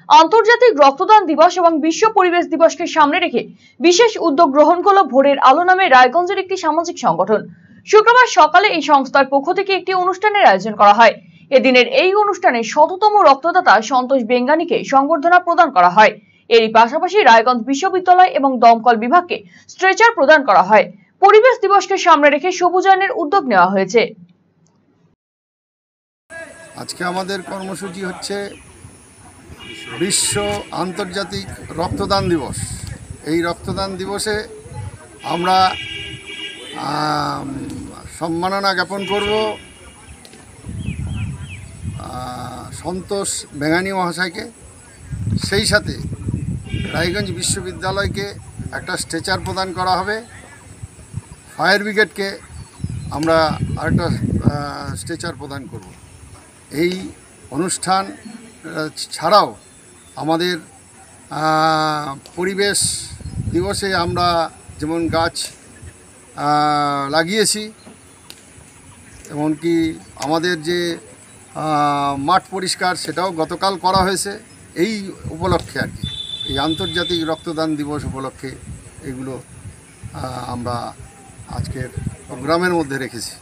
আন্তর্জাতিক রক্তদান দিবস এবং বিশ্ব পরিবেশ দিবসকে সামনে রেখে বিশেষ উদ্যোগ গ্রহণ করল ভোরের আলো নামে রায়গঞ্জের একটি সামাজিক সংগঠন। শুক্রবার সকালে এই সংস্থার পক্ষ থেকে একটি অনুষ্ঠানের আয়োজন করা হয়। এদিনের এই অনুষ্ঠানে শততম রক্তদাতা সন্তোষ বেঙ্গানিকে সংবর্ধনা প্রদান করা হয়। এরই পাশাপাশি রায়গঞ্জ বিশ্ববিদ্যালয় এবং দমকল বিভাগকে স্ট্রেচার প্রদান করা হয়। পরিবেশ দিবসকে সামনে রেখে সবুজায়নের উদ্যোগ নেওয়া হয়েছে। আজকে আমাদের কর্মসূচি হচ্ছে বিশ্ব আন্তর্জাতিক রক্তদান দিবস। এই রক্তদান দিবসে আমরা সম্মাননা জ্ঞাপন করব সন্তোষ বেঙ্গানি মহাশয়কে। সেই সাথে রায়গঞ্জ বিশ্ববিদ্যালয়কে একটা স্ট্রেচার প্রদান করা হবে। ফায়ার ব্রিগেডকে আমরা আরেকটা স্ট্রেচার প্রদান করব। এই অনুষ্ঠান ছাড়াও আমাদের পরিবেশ দিবসে আমরা যেমন গাছ লাগিয়েছি, এমনকি আমাদের যে মাঠ পরিষ্কার সেটাও গতকাল করা হয়েছে। এই উপলক্ষে আর কি, এই আন্তর্জাতিক রক্তদান দিবস উপলক্ষে এগুলো আমরা আজকের প্রোগ্রামের মধ্যে রেখেছি।